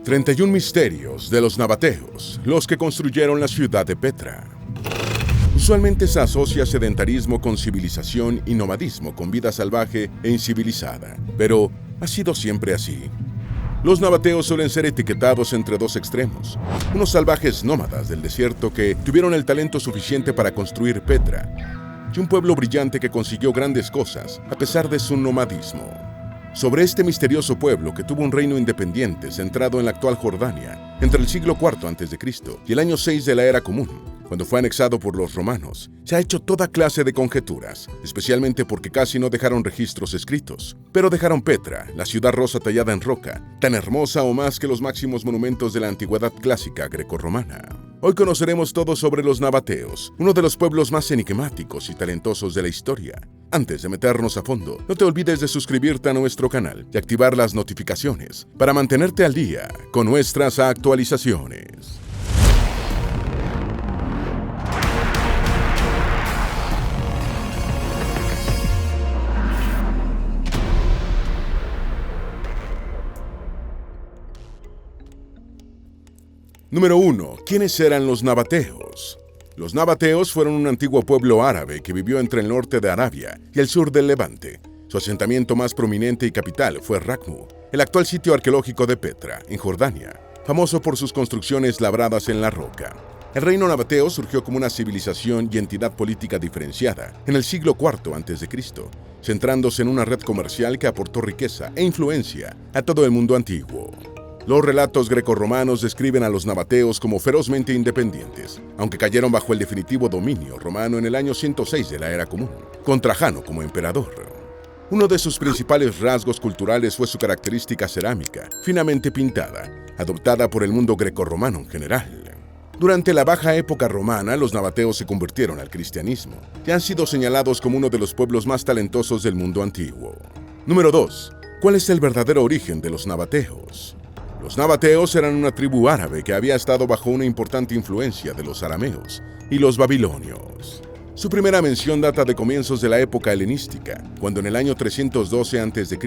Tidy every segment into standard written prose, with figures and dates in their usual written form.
31 misterios de los nabateos, los que construyeron la ciudad de Petra. Usualmente se asocia sedentarismo con civilización y nomadismo con vida salvaje e incivilizada, pero ¿ha sido siempre así? Los nabateos suelen ser etiquetados entre dos extremos, unos salvajes nómadas del desierto que tuvieron el talento suficiente para construir Petra, y un pueblo brillante que consiguió grandes cosas a pesar de su nomadismo. Sobre este misterioso pueblo que tuvo un reino independiente centrado en la actual Jordania entre el siglo IV a.C. y el año 6 de la Era Común, cuando fue anexado por los romanos, se ha hecho toda clase de conjeturas, especialmente porque casi no dejaron registros escritos. Pero dejaron Petra, la ciudad rosa tallada en roca, tan hermosa o más que los máximos monumentos de la antigüedad clásica grecorromana. Hoy conoceremos todo sobre los nabateos, uno de los pueblos más enigmáticos y talentosos de la historia. Antes de meternos a fondo, no te olvides de suscribirte a nuestro canal y activar las notificaciones para mantenerte al día con nuestras actualizaciones. Número 1. ¿Quiénes eran los nabateos? Los nabateos fueron un antiguo pueblo árabe que vivió entre el norte de Arabia y el sur del Levante. Su asentamiento más prominente y capital fue Rakmu, el actual sitio arqueológico de Petra, en Jordania, famoso por sus construcciones labradas en la roca. El reino nabateo surgió como una civilización y entidad política diferenciada en el siglo IV a.C., centrándose en una red comercial que aportó riqueza e influencia a todo el mundo antiguo. Los relatos grecorromanos describen a los nabateos como ferozmente independientes, aunque cayeron bajo el definitivo dominio romano en el año 106 de la Era Común, con Trajano como emperador. Uno de sus principales rasgos culturales fue su característica cerámica, finamente pintada, adoptada por el mundo grecorromano en general. Durante la baja época romana, los nabateos se convirtieron al cristianismo y han sido señalados como uno de los pueblos más talentosos del mundo antiguo. Número 2. ¿Cuál es el verdadero origen de los nabateos? Los nabateos eran una tribu árabe que había estado bajo una importante influencia de los arameos y los babilonios. Su primera mención data de comienzos de la época helenística, cuando en el año 312 a.C.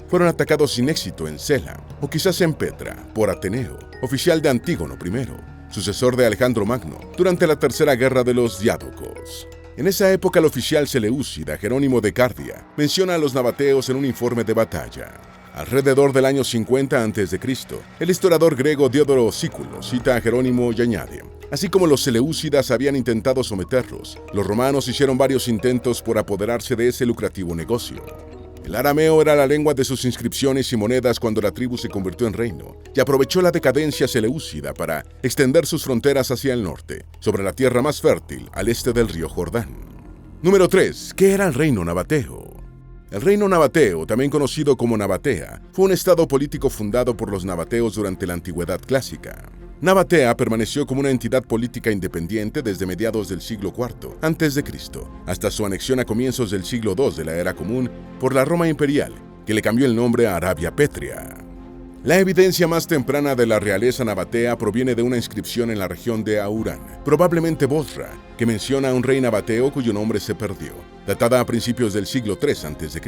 fueron atacados sin éxito en Sela, o quizás en Petra, por Ateneo, oficial de Antígono I, sucesor de Alejandro Magno, durante la Tercera Guerra de los Diádocos. En esa época el oficial seleúcida Jerónimo de Cardia menciona a los nabateos en un informe de batalla. Alrededor del año 50 a.C., el historiador griego Diodoro Sículo cita a Jerónimo y añade: así como los seleúcidas habían intentado someterlos, los romanos hicieron varios intentos por apoderarse de ese lucrativo negocio. El arameo era la lengua de sus inscripciones y monedas cuando la tribu se convirtió en reino, y aprovechó la decadencia seleúcida para extender sus fronteras hacia el norte, sobre la tierra más fértil, al este del río Jordán. Número 3. ¿Qué era el reino nabateo? El reino nabateo, también conocido como Nabatea, fue un estado político fundado por los nabateos durante la antigüedad clásica. Nabatea permaneció como una entidad política independiente desde mediados del siglo IV a.C., hasta su anexión a comienzos del siglo II de la Era Común por la Roma imperial, que le cambió el nombre a Arabia Petria. La evidencia más temprana de la realeza nabatea proviene de una inscripción en la región de Aurán, probablemente Bosra, que menciona a un rey nabateo cuyo nombre se perdió, datada a principios del siglo III a.C.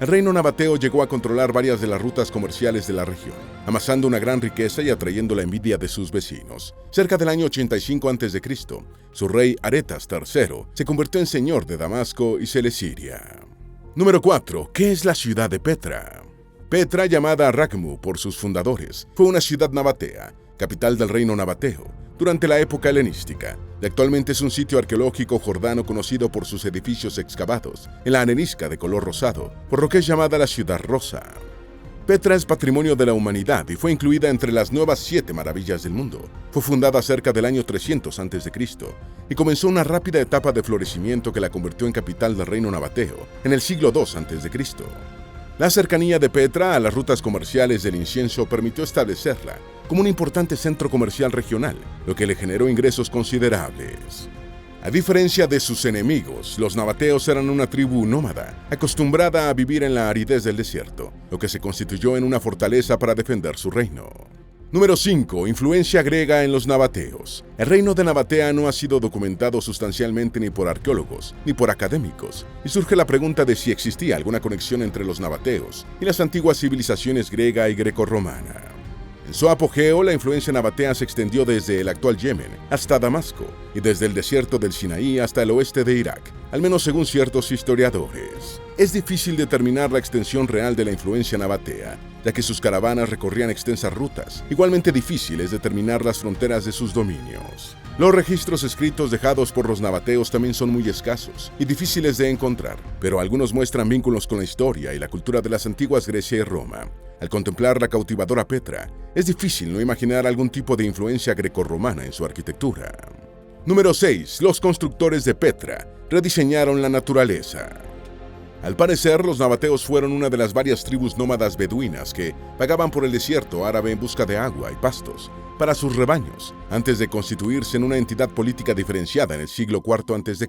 El reino nabateo llegó a controlar varias de las rutas comerciales de la región, amasando una gran riqueza y atrayendo la envidia de sus vecinos. Cerca del año 85 a.C., su rey Aretas III se convirtió en señor de Damasco y Celesiria. Número 4. ¿Qué es la ciudad de Petra? Petra, llamada Rakmu por sus fundadores, fue una ciudad nabatea, capital del reino nabateo, durante la época helenística, y actualmente es un sitio arqueológico jordano conocido por sus edificios excavados en la arenisca de color rosado, por lo que es llamada la Ciudad Rosa. Petra es patrimonio de la humanidad y fue incluida entre las nuevas 7 maravillas del mundo. Fue fundada cerca del año 300 a.C. y comenzó una rápida etapa de florecimiento que la convirtió en capital del reino nabateo en el siglo II a.C. La cercanía de Petra a las rutas comerciales del incienso permitió establecerla como un importante centro comercial regional, lo que le generó ingresos considerables. A diferencia de sus enemigos, los nabateos eran una tribu nómada, acostumbrada a vivir en la aridez del desierto, lo que se constituyó en una fortaleza para defender su reino. Número 5. Influencia griega en los nabateos. El reino de Nabatea no ha sido documentado sustancialmente ni por arqueólogos ni por académicos, y surge la pregunta de si existía alguna conexión entre los nabateos y las antiguas civilizaciones griega y grecorromana. En su apogeo, la influencia nabatea se extendió desde el actual Yemen hasta Damasco y desde el desierto del Sinaí hasta el oeste de Irak, al menos según ciertos historiadores. Es difícil determinar la extensión real de la influencia nabatea, ya que sus caravanas recorrían extensas rutas. Igualmente difícil es determinar las fronteras de sus dominios. Los registros escritos dejados por los nabateos también son muy escasos y difíciles de encontrar, pero algunos muestran vínculos con la historia y la cultura de las antiguas Grecia y Roma. Al contemplar la cautivadora Petra, es difícil no imaginar algún tipo de influencia grecorromana en su arquitectura. Número 6. Los constructores de Petra rediseñaron la naturaleza. Al parecer, los nabateos fueron una de las varias tribus nómadas beduinas que vagaban por el desierto árabe en busca de agua y pastos para sus rebaños, antes de constituirse en una entidad política diferenciada en el siglo IV a.C.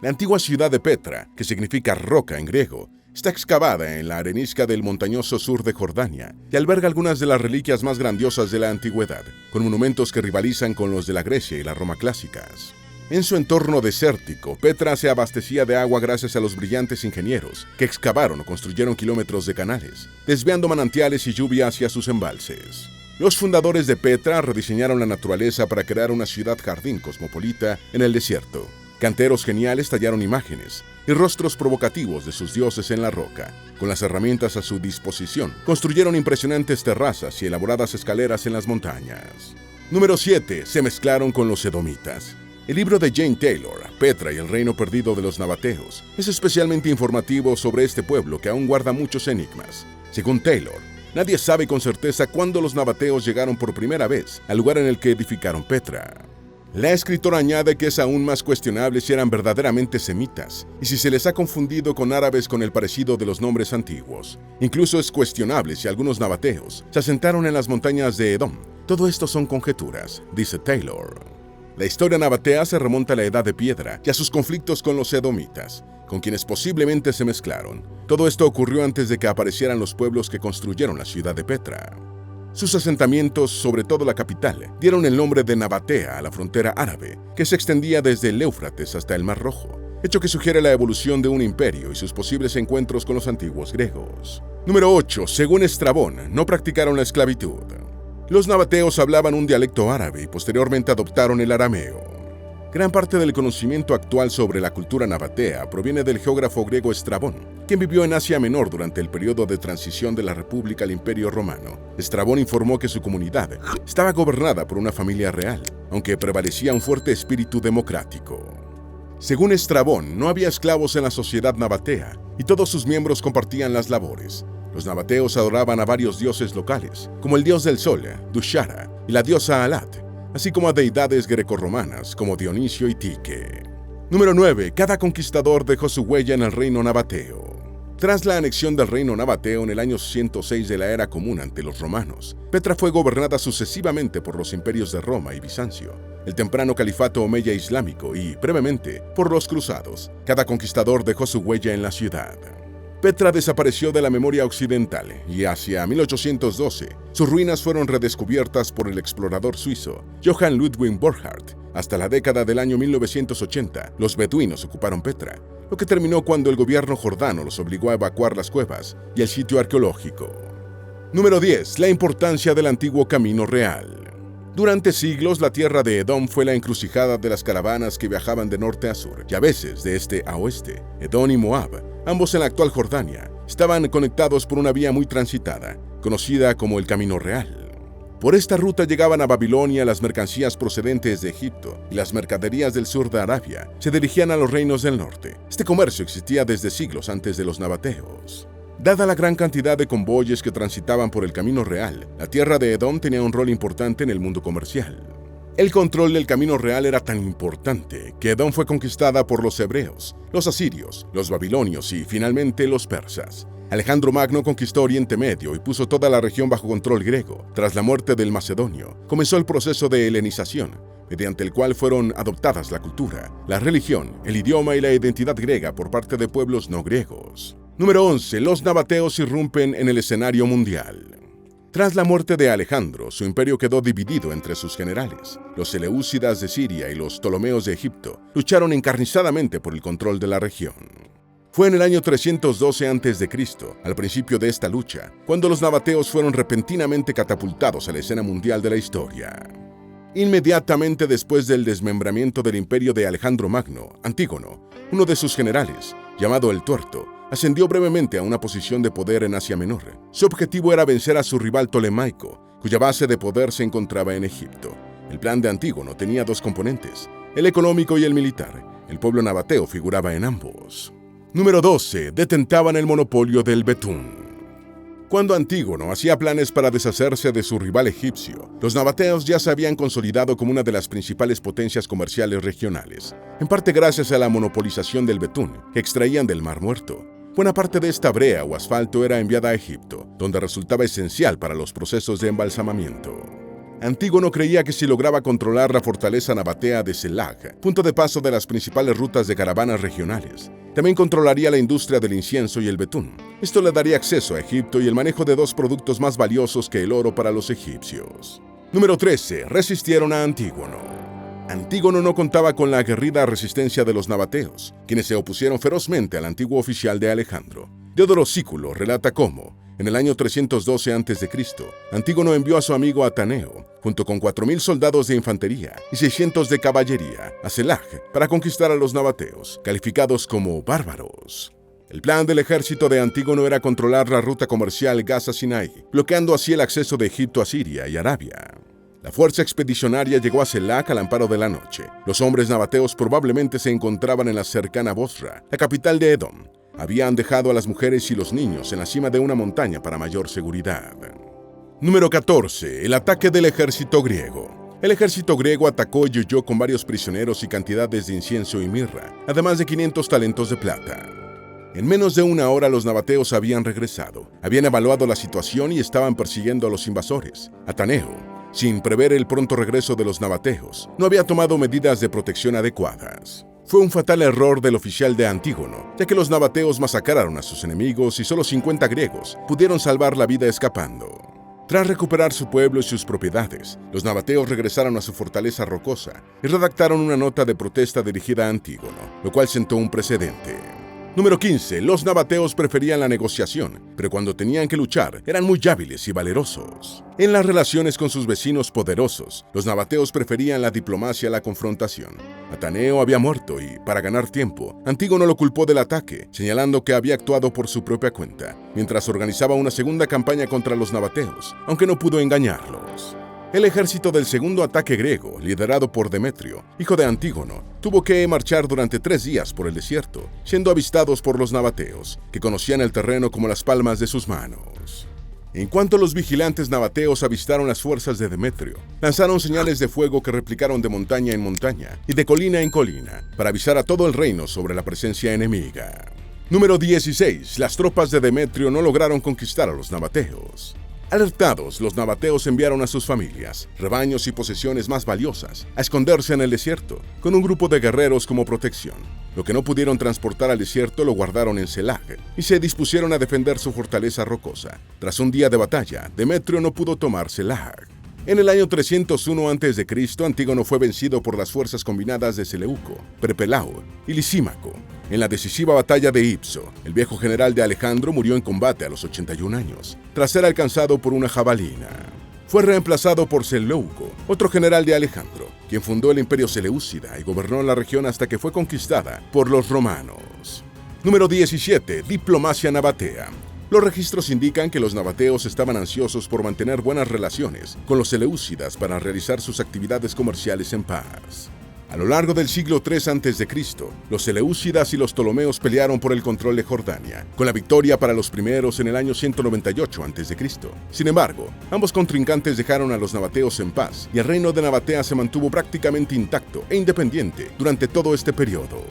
La antigua ciudad de Petra, que significa roca en griego, está excavada en la arenisca del montañoso sur de Jordania y alberga algunas de las reliquias más grandiosas de la antigüedad, con monumentos que rivalizan con los de la Grecia y la Roma clásicas. En su entorno desértico, Petra se abastecía de agua gracias a los brillantes ingenieros que excavaron o construyeron kilómetros de canales, desviando manantiales y lluvia hacia sus embalses. Los fundadores de Petra rediseñaron la naturaleza para crear una ciudad-jardín cosmopolita en el desierto. Canteros geniales tallaron imágenes y rostros provocativos de sus dioses en la roca. Con las herramientas a su disposición, construyeron impresionantes terrazas y elaboradas escaleras en las montañas. Número 7. Se mezclaron con los edomitas. El libro de Jane Taylor, Petra y el reino perdido de los nabateos, es especialmente informativo sobre este pueblo que aún guarda muchos enigmas. Según Taylor, nadie sabe con certeza cuándo los nabateos llegaron por primera vez al lugar en el que edificaron Petra. La escritora añade que es aún más cuestionable si eran verdaderamente semitas y si se les ha confundido con árabes con el parecido de los nombres antiguos. Incluso es cuestionable si algunos nabateos se asentaron en las montañas de Edom. Todo esto son conjeturas, dice Taylor. La historia nabatea se remonta a la Edad de Piedra y a sus conflictos con los edomitas, con quienes posiblemente se mezclaron. Todo esto ocurrió antes de que aparecieran los pueblos que construyeron la ciudad de Petra. Sus asentamientos, sobre todo la capital, dieron el nombre de Nabatea a la frontera árabe, que se extendía desde el Éufrates hasta el Mar Rojo, hecho que sugiere la evolución de un imperio y sus posibles encuentros con los antiguos griegos. Número 8. Según Estrabón, no practicaron la esclavitud. Los nabateos hablaban un dialecto árabe y posteriormente adoptaron el arameo. Gran parte del conocimiento actual sobre la cultura nabatea proviene del geógrafo griego Estrabón, quien vivió en Asia Menor durante el periodo de transición de la República al Imperio Romano. Estrabón informó que su comunidad estaba gobernada por una familia real, aunque prevalecía un fuerte espíritu democrático. Según Estrabón, no había esclavos en la sociedad nabatea y todos sus miembros compartían las labores. Los nabateos adoraban a varios dioses locales, como el dios del sol, Dushara, y la diosa Alat, así como a deidades grecorromanas como Dionisio y Tique. Número 9. Cada conquistador dejó su huella en el reino nabateo. Tras la anexión del reino nabateo en el año 106 de la era común ante los romanos, Petra fue gobernada sucesivamente por los imperios de Roma y Bizancio, el temprano califato omeya islámico y, brevemente, por los cruzados. Cada conquistador dejó su huella en la ciudad. Petra desapareció de la memoria occidental y hacia 1812 sus ruinas fueron redescubiertas por el explorador suizo Johann Ludwig Borchardt. Hasta la década del año 1980, los beduinos ocuparon Petra, lo que terminó cuando el gobierno jordano los obligó a evacuar las cuevas y el sitio arqueológico. Número 10. La importancia del antiguo camino real. Durante siglos, la tierra de Edom fue la encrucijada de las caravanas que viajaban de norte a sur y a veces de este a oeste. Edom y Moab, ambos en la actual Jordania, estaban conectados por una vía muy transitada, conocida como el Camino Real. Por esta ruta llegaban a Babilonia las mercancías procedentes de Egipto y las mercaderías del sur de Arabia se dirigían a los reinos del norte. Este comercio existía desde siglos antes de los nabateos. Dada la gran cantidad de convoyes que transitaban por el Camino Real, la tierra de Edom tenía un rol importante en el mundo comercial. El control del Camino Real era tan importante que Edom fue conquistada por los hebreos, los asirios, los babilonios y, finalmente, los persas. Alejandro Magno conquistó Oriente Medio y puso toda la región bajo control griego. Tras la muerte del macedonio, comenzó el proceso de helenización, mediante el cual fueron adoptadas la cultura, la religión, el idioma y la identidad griega por parte de pueblos no griegos. Número 11. Los nabateos irrumpen en el escenario mundial. Tras la muerte de Alejandro, su imperio quedó dividido entre sus generales. Los seleúcidas de Siria y los ptolomeos de Egipto lucharon encarnizadamente por el control de la región. Fue en el año 312 a.C., al principio de esta lucha, cuando los nabateos fueron repentinamente catapultados a la escena mundial de la historia. Inmediatamente después del desmembramiento del imperio de Alejandro Magno, Antígono, uno de sus generales, llamado el Tuerto, ascendió brevemente a una posición de poder en Asia Menor. Su objetivo era vencer a su rival Ptolemaico, cuya base de poder se encontraba en Egipto. El plan de Antígono tenía dos componentes, el económico y el militar. El pueblo nabateo figuraba en ambos. Número 12. Detentaban el monopolio del betún. Cuando Antígono hacía planes para deshacerse de su rival egipcio, los nabateos ya se habían consolidado como una de las principales potencias comerciales regionales, en parte gracias a la monopolización del betún que extraían del Mar Muerto. Buena parte de esta brea o asfalto era enviada a Egipto, donde resultaba esencial para los procesos de embalsamamiento. Antígono creía que si lograba controlar la fortaleza nabatea de Selag, punto de paso de las principales rutas de caravanas regionales, también controlaría la industria del incienso y el betún. Esto le daría acceso a Egipto y el manejo de dos productos más valiosos que el oro para los egipcios. Número 13. Resistieron a Antígono. Antígono no contaba con la aguerrida resistencia de los nabateos, quienes se opusieron ferozmente al antiguo oficial de Alejandro. Diodoro Sículo relata cómo, en el año 312 a.C., Antígono envió a su amigo Ataneo, junto con 4.000 soldados de infantería y 600 de caballería, a Selag para conquistar a los nabateos, calificados como bárbaros. El plan del ejército de Antígono era controlar la ruta comercial Gaza-Sinai, bloqueando así el acceso de Egipto a Siria y Arabia. La fuerza expedicionaria llegó a Selag al amparo de la noche. Los hombres nabateos probablemente se encontraban en la cercana Bosra, la capital de Edom. Habían dejado a las mujeres y los niños en la cima de una montaña para mayor seguridad. Número 14. El ataque del ejército griego. El ejército griego atacó y huyó con varios prisioneros y cantidades de incienso y mirra, además de 500 talentos de plata. En menos de una hora los nabateos habían regresado, habían evaluado la situación y estaban persiguiendo a los invasores. Ataneo, sin prever el pronto regreso de los nabateos, no había tomado medidas de protección adecuadas. Fue un fatal error del oficial de Antígono, ya que los nabateos masacraron a sus enemigos y solo 50 griegos pudieron salvar la vida escapando. Tras recuperar su pueblo y sus propiedades, los nabateos regresaron a su fortaleza rocosa y redactaron una nota de protesta dirigida a Antígono, lo cual sentó un precedente. Número 15. Los nabateos preferían la negociación, pero cuando tenían que luchar, eran muy hábiles y valerosos. En las relaciones con sus vecinos poderosos, los nabateos preferían la diplomacia a la confrontación. Ataneo había muerto y, para ganar tiempo, Antígono lo culpó del ataque, señalando que había actuado por su propia cuenta, mientras organizaba una segunda campaña contra los nabateos, aunque no pudo engañarlos. El ejército del segundo ataque griego, liderado por Demetrio, hijo de Antígono, tuvo que marchar durante 3 días por el desierto, siendo avistados por los nabateos, que conocían el terreno como las palmas de sus manos. En cuanto los vigilantes nabateos avistaron las fuerzas de Demetrio, lanzaron señales de fuego que replicaron de montaña en montaña y de colina en colina, para avisar a todo el reino sobre la presencia enemiga. Número 16. Las tropas de Demetrio no lograron conquistar a los nabateos. Alertados, los nabateos enviaron a sus familias, rebaños y posesiones más valiosas a esconderse en el desierto, con un grupo de guerreros como protección. Lo que no pudieron transportar al desierto lo guardaron en Selag y se dispusieron a defender su fortaleza rocosa. Tras un día de batalla, Demetrio no pudo tomar Selag. En el año 301 a.C., Antígono fue vencido por las fuerzas combinadas de Seleuco, Prepelao y Lisímaco. En la decisiva batalla de Ipso, el viejo general de Alejandro murió en combate a los 81 años, tras ser alcanzado por una jabalina. Fue reemplazado por Seleuco, otro general de Alejandro, quien fundó el imperio Seleucida y gobernó la región hasta que fue conquistada por los romanos. Número 17. Diplomacia nabatea. Los registros indican que los nabateos estaban ansiosos por mantener buenas relaciones con los seleucidas para realizar sus actividades comerciales en paz. A lo largo del siglo III a.C., los seleucidas y los ptolomeos pelearon por el control de Jordania, con la victoria para los primeros en el año 198 a.C. Sin embargo, ambos contrincantes dejaron a los nabateos en paz y el reino de Nabatea se mantuvo prácticamente intacto e independiente durante todo este periodo.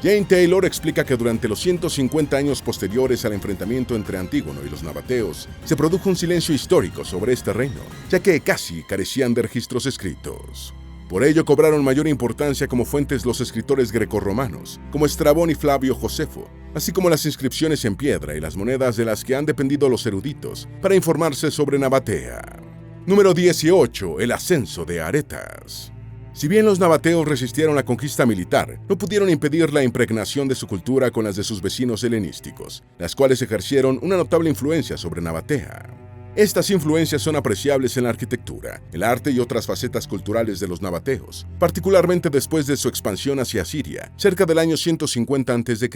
Jane Taylor explica que durante los 150 años posteriores al enfrentamiento entre Antígono y los nabateos, se produjo un silencio histórico sobre este reino, ya que casi carecían de registros escritos. Por ello cobraron mayor importancia como fuentes los escritores grecorromanos, como Estrabón y Flavio Josefo, así como las inscripciones en piedra y las monedas de las que han dependido los eruditos para informarse sobre Nabatea. Número 18. El ascenso de Aretas. Si bien los nabateos resistieron la conquista militar, no pudieron impedir la impregnación de su cultura con las de sus vecinos helenísticos, las cuales ejercieron una notable influencia sobre Nabatea. Estas influencias son apreciables en la arquitectura, el arte y otras facetas culturales de los nabateos, particularmente después de su expansión hacia Siria, cerca del año 150 a.C.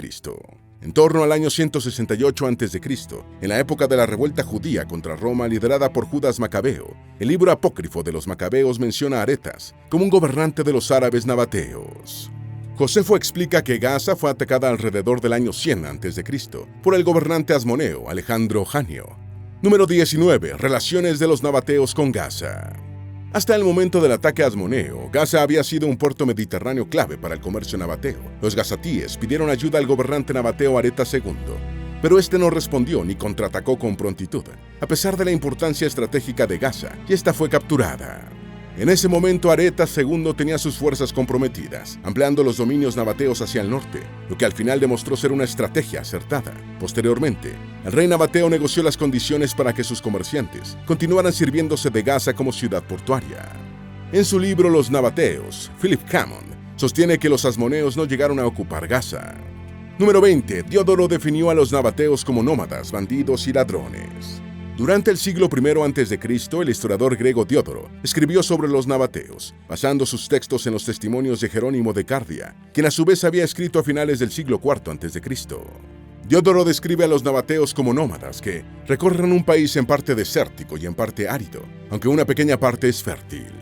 En torno al año 168 a.C., en la época de la revuelta judía contra Roma liderada por Judas Macabeo, el libro apócrifo de los Macabeos menciona a Aretas como un gobernante de los árabes nabateos. Josefo explica que Gaza fue atacada alrededor del año 100 a.C. por el gobernante asmoneo Alejandro Janio. Número 19. Relaciones de los nabateos con Gaza. Hasta el momento del ataque asmoneo, Gaza había sido un puerto mediterráneo clave para el comercio nabateo. Los gazatíes pidieron ayuda al gobernante nabateo Aretas II, pero este no respondió ni contraatacó con prontitud, a pesar de la importancia estratégica de Gaza, y esta fue capturada. En ese momento Aretas II tenía sus fuerzas comprometidas, ampliando los dominios nabateos hacia el norte, lo que al final demostró ser una estrategia acertada. Posteriormente, el rey nabateo negoció las condiciones para que sus comerciantes continuaran sirviéndose de Gaza como ciudad portuaria. En su libro Los Nabateos, Philip Hammond sostiene que los asmoneos no llegaron a ocupar Gaza. Número 20. Diodoro definió a los nabateos como nómadas, bandidos y ladrones. Durante el siglo I a.C., el historiador griego Diodoro escribió sobre los nabateos, basando sus textos en los testimonios de Jerónimo de Cardia, quien a su vez había escrito a finales del siglo IV a.C. Diodoro describe a los nabateos como nómadas que recorren un país en parte desértico y en parte árido, aunque una pequeña parte es fértil.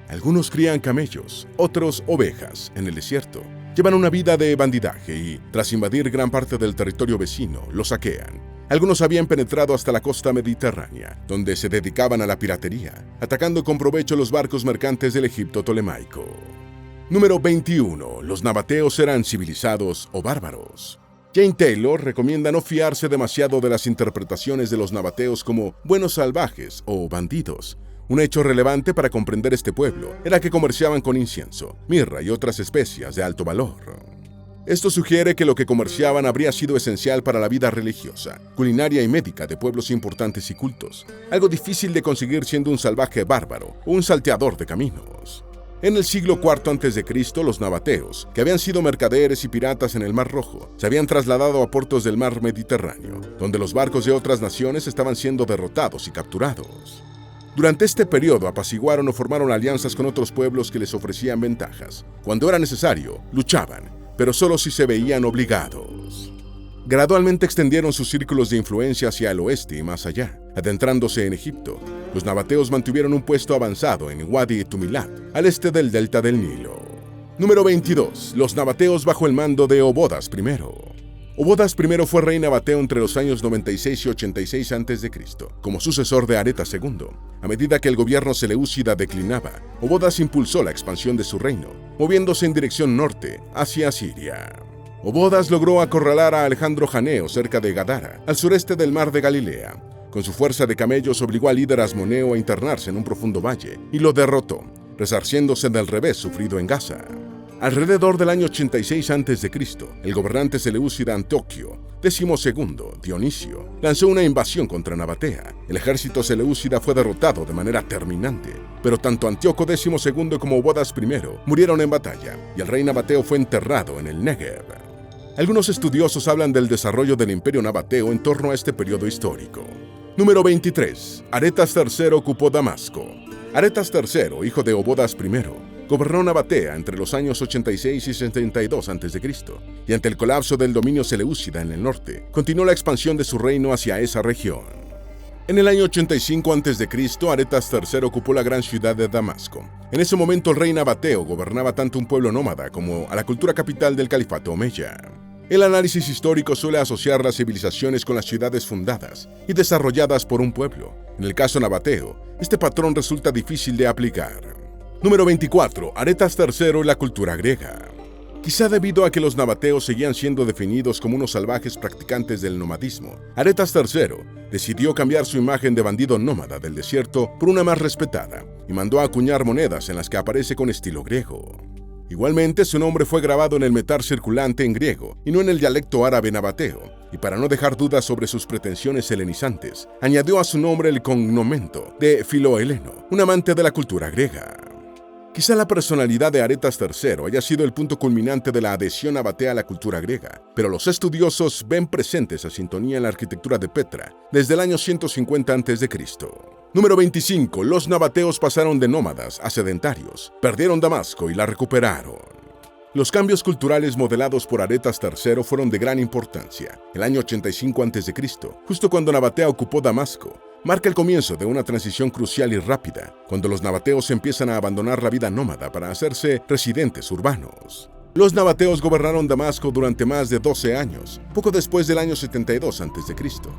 Algunos crían camellos, otros ovejas en el desierto. Llevan una vida de bandidaje y, tras invadir gran parte del territorio vecino, lo saquean. Algunos habían penetrado hasta la costa mediterránea, donde se dedicaban a la piratería, atacando con provecho los barcos mercantes del Egipto tolemaico. Número 21. Los nabateos eran civilizados o bárbaros. Jane Taylor recomienda no fiarse demasiado de las interpretaciones de los nabateos como buenos salvajes o bandidos. Un hecho relevante para comprender este pueblo era que comerciaban con incienso, mirra y otras especias de alto valor. Esto sugiere que lo que comerciaban habría sido esencial para la vida religiosa, culinaria y médica de pueblos importantes y cultos, algo difícil de conseguir siendo un salvaje bárbaro o un salteador de caminos. En el siglo IV a.C., los nabateos, que habían sido mercaderes y piratas en el Mar Rojo, se habían trasladado a puertos del mar Mediterráneo, donde los barcos de otras naciones estaban siendo derrotados y capturados. Durante este periodo apaciguaron o formaron alianzas con otros pueblos que les ofrecían ventajas. Cuando era necesario, luchaban, pero solo si se veían obligados. Gradualmente extendieron sus círculos de influencia hacia el oeste y más allá, adentrándose en Egipto. Los nabateos mantuvieron un puesto avanzado en Wadi Tumilat, al este del delta del Nilo. Número 22. Los nabateos bajo el mando de Obodas I. Obodas I fue rey nabateo entre los años 96 y 86 a.C., como sucesor de Aretas II. A medida que el gobierno seleúcida declinaba, Obodas impulsó la expansión de su reino, moviéndose en dirección norte, hacia Siria. Obodas logró acorralar a Alejandro Janeo cerca de Gadara, al sureste del mar de Galilea. Con su fuerza de camellos obligó al líder asmoneo a internarse en un profundo valle y lo derrotó, resarciéndose del revés sufrido en Gaza. Alrededor del año 86 a.C., el gobernante seleúcida Antioquio XII, Dionisio, lanzó una invasión contra Nabatea. El ejército seleúcida fue derrotado de manera terminante, pero tanto Antíoco XII como Obodas I murieron en batalla, y el rey nabateo fue enterrado en el Negev. Algunos estudiosos hablan del desarrollo del imperio nabateo en torno a este periodo histórico. Número 23. Aretas III ocupó Damasco. Aretas III, hijo de Obodas I, gobernó Nabatea entre los años 86 y 72 a.C., y ante el colapso del dominio seleúcida en el norte, continuó la expansión de su reino hacia esa región. En el año 85 a.C., Aretas III ocupó la gran ciudad de Damasco. En ese momento el rey nabateo gobernaba tanto un pueblo nómada como a la cultura capital del califato omeya. El análisis histórico suele asociar las civilizaciones con las ciudades fundadas y desarrolladas por un pueblo. En el caso nabateo, este patrón resulta difícil de aplicar. Número 24. Aretas III y la cultura griega. Quizá debido a que los nabateos seguían siendo definidos como unos salvajes practicantes del nomadismo, Aretas III decidió cambiar su imagen de bandido nómada del desierto por una más respetada y mandó a acuñar monedas en las que aparece con estilo griego. Igualmente, su nombre fue grabado en el metal circulante en griego y no en el dialecto árabe nabateo, y para no dejar dudas sobre sus pretensiones helenizantes, añadió a su nombre el cognomento de Filoheleno, un amante de la cultura griega. Quizá la personalidad de Aretas III haya sido el punto culminante de la adhesión nabatea a la cultura griega, pero los estudiosos ven presente esa sintonía en la arquitectura de Petra desde el año 150 a.C. Número 25. Los nabateos pasaron de nómadas a sedentarios, perdieron Damasco y la recuperaron. Los cambios culturales modelados por Aretas III fueron de gran importancia. El año 85 a.C., justo cuando Nabatea ocupó Damasco, marca el comienzo de una transición crucial y rápida, cuando los nabateos empiezan a abandonar la vida nómada para hacerse residentes urbanos. Los nabateos gobernaron Damasco durante más de 12 años. Poco después del año 72 a.C.,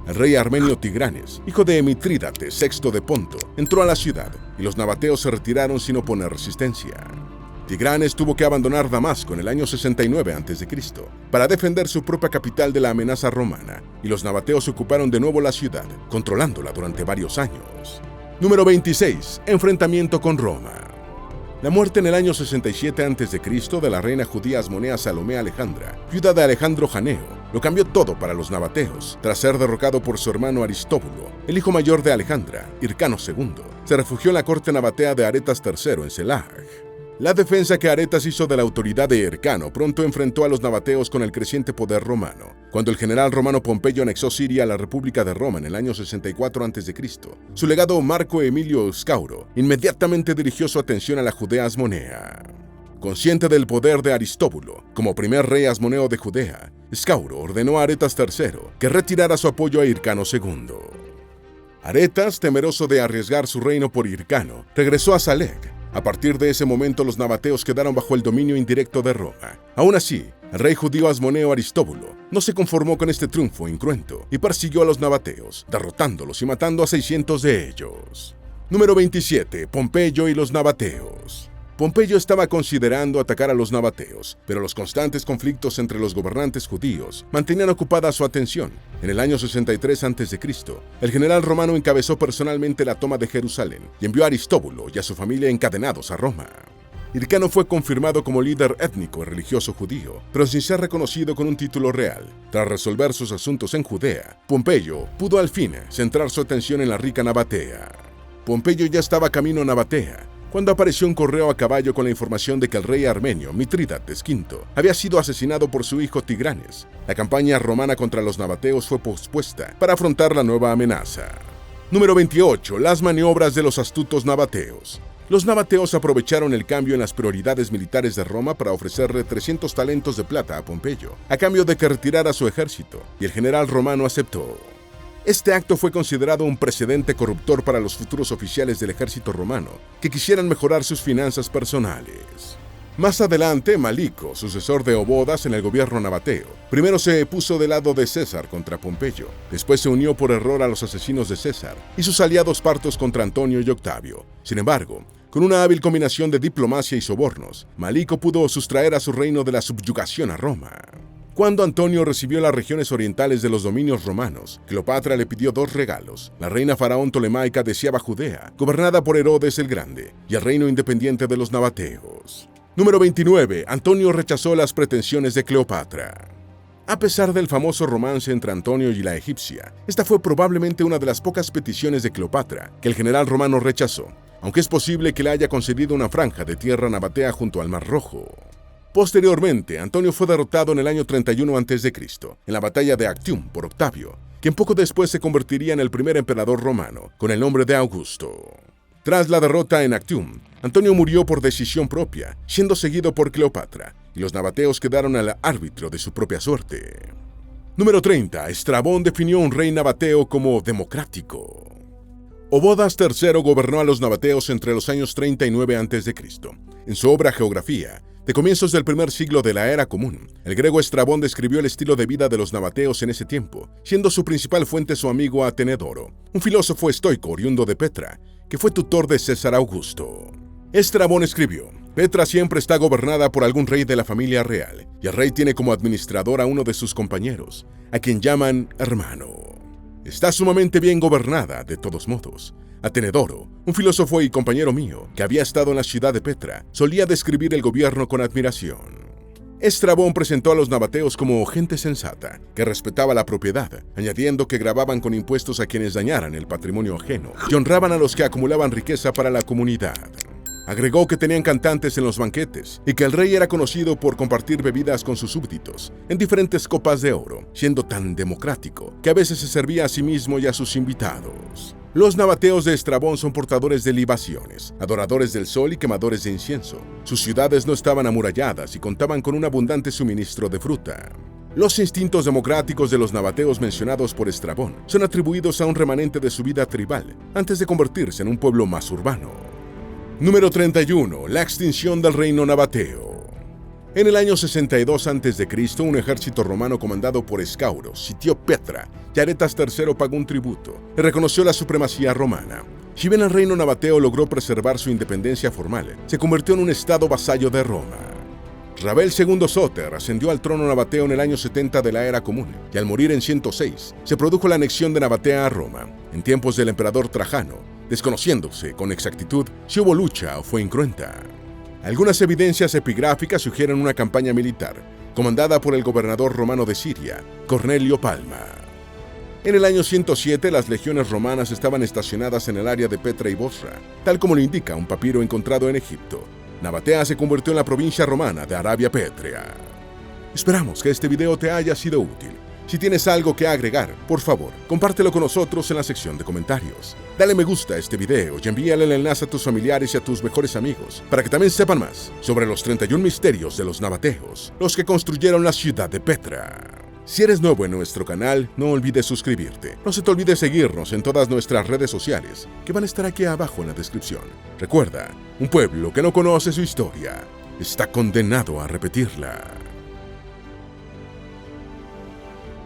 el rey armenio Tigranes, hijo de Mitrídates VI de Ponto, entró a la ciudad y los nabateos se retiraron sin oponer resistencia. Tigranes tuvo que abandonar Damasco en el año 69 a.C. para defender su propia capital de la amenaza romana, y los nabateos ocuparon de nuevo la ciudad, controlándola durante varios años. Número 26. Enfrentamiento con Roma. La muerte en el año 67 a.C. de la reina judía Asmonea Salomé Alejandra, viuda de Alejandro Janeo, lo cambió todo para los nabateos. Tras ser derrocado por su hermano Aristóbulo, el hijo mayor de Alejandra, Hircano II, se refugió en la corte nabatea de Aretas III en Selag. La defensa que Aretas hizo de la autoridad de Hircano pronto enfrentó a los nabateos con el creciente poder romano. Cuando el general romano Pompeyo anexó Siria a la República de Roma en el año 64 a.C., su legado Marco Emilio Escauro inmediatamente dirigió su atención a la Judea Asmonea. Consciente del poder de Aristóbulo, como primer rey asmoneo de Judea, Escauro ordenó a Aretas III que retirara su apoyo a Hircano II. Aretas, temeroso de arriesgar su reino por Hircano, regresó a Saleg. A partir de ese momento, los nabateos quedaron bajo el dominio indirecto de Roma. Aún así, el rey judío asmoneo Aristóbulo no se conformó con este triunfo incruento y persiguió a los nabateos, derrotándolos y matando a 600 de ellos. Número 27. Pompeyo y los nabateos. Pompeyo estaba considerando atacar a los nabateos, pero los constantes conflictos entre los gobernantes judíos mantenían ocupada su atención. En el año 63 a.C., el general romano encabezó personalmente la toma de Jerusalén y envió a Aristóbulo y a su familia encadenados a Roma. Hircano fue confirmado como líder étnico y religioso judío, pero sin ser reconocido con un título real. Tras resolver sus asuntos en Judea, Pompeyo pudo al fin centrar su atención en la rica Nabatea. Pompeyo ya estaba camino a Nabatea, cuando apareció un correo a caballo con la información de que el rey armenio Mitrídates V había sido asesinado por su hijo Tigranes. La campaña romana contra los nabateos fue pospuesta para afrontar la nueva amenaza. Número 28. Las maniobras de los astutos nabateos. Los nabateos aprovecharon el cambio en las prioridades militares de Roma para ofrecerle 300 talentos de plata a Pompeyo, a cambio de que retirara su ejército, y el general romano aceptó. Este acto fue considerado un precedente corruptor para los futuros oficiales del ejército romano que quisieran mejorar sus finanzas personales. Más adelante, Malico, sucesor de Obodas en el gobierno nabateo, primero se puso del lado de César contra Pompeyo, después se unió por error a los asesinos de César y sus aliados partos contra Antonio y Octavio. Sin embargo, con una hábil combinación de diplomacia y sobornos, Malico pudo sustraer a su reino de la subyugación a Roma. Cuando Antonio recibió las regiones orientales de los dominios romanos, Cleopatra le pidió 2 regalos. La reina faraón tolemaica deseaba Judea, gobernada por Herodes el Grande, y el reino independiente de los nabateos. Número 29. Antonio rechazó las pretensiones de Cleopatra. A pesar del famoso romance entre Antonio y la egipcia, esta fue probablemente una de las pocas peticiones de Cleopatra que el general romano rechazó, aunque es posible que le haya concedido una franja de tierra nabatea junto al Mar Rojo. Posteriormente, Antonio fue derrotado en el año 31 a.C., en la batalla de Actium por Octavio, quien poco después se convertiría en el primer emperador romano, con el nombre de Augusto. Tras la derrota en Actium, Antonio murió por decisión propia, siendo seguido por Cleopatra, y los nabateos quedaron al árbitro de su propia suerte. Número 30. Estrabón definió un rey nabateo como democrático. Obodas III gobernó a los nabateos entre los años 39 a.C. En su obra Geografía, de comienzos del primer siglo de la Era Común, el griego Estrabón describió el estilo de vida de los nabateos en ese tiempo, siendo su principal fuente su amigo Atenedoro, un filósofo estoico oriundo de Petra, que fue tutor de César Augusto. Estrabón escribió: Petra siempre está gobernada por algún rey de la familia real, y el rey tiene como administrador a uno de sus compañeros, a quien llaman hermano. Está sumamente bien gobernada, de todos modos. Atenedoro, un filósofo y compañero mío, que había estado en la ciudad de Petra, solía describir el gobierno con admiración. Estrabón presentó a los nabateos como gente sensata, que respetaba la propiedad, añadiendo que grababan con impuestos a quienes dañaran el patrimonio ajeno y honraban a los que acumulaban riqueza para la comunidad. Agregó que tenían cantantes en los banquetes y que el rey era conocido por compartir bebidas con sus súbditos en diferentes copas de oro, siendo tan democrático que a veces se servía a sí mismo y a sus invitados. Los nabateos de Estrabón son portadores de libaciones, adoradores del sol y quemadores de incienso. Sus ciudades no estaban amuralladas y contaban con un abundante suministro de fruta. Los instintos democráticos de los nabateos mencionados por Estrabón son atribuidos a un remanente de su vida tribal antes de convertirse en un pueblo más urbano. Número 31. La extinción del reino nabateo. En el año 62 a.C., un ejército romano comandado por Escauro sitió Petra y Aretas III pagó un tributo y reconoció la supremacía romana. Si bien el reino nabateo logró preservar su independencia formal, se convirtió en un estado vasallo de Roma. Rabel II Sóter ascendió al trono nabateo en el año 70 de la Era Común, y al morir en 106, se produjo la anexión de Nabatea a Roma, en tiempos del emperador Trajano, desconociéndose con exactitud si hubo lucha o fue incruenta. Algunas evidencias epigráficas sugieren una campaña militar, comandada por el gobernador romano de Siria, Cornelio Palma. En el año 107, las legiones romanas estaban estacionadas en el área de Petra y Bosra, tal como lo indica un papiro encontrado en Egipto. Nabatea se convirtió en la provincia romana de Arabia Pétrea. Esperamos que este video te haya sido útil. Si tienes algo que agregar, por favor, compártelo con nosotros en la sección de comentarios. Dale me gusta a este video y envíale el enlace a tus familiares y a tus mejores amigos para que también sepan más sobre los 31 misterios de los nabateos, los que construyeron la ciudad de Petra. Si eres nuevo en nuestro canal, no olvides suscribirte. No se te olvide seguirnos en todas nuestras redes sociales, que van a estar aquí abajo en la descripción. Recuerda, un pueblo que no conoce su historia está condenado a repetirla.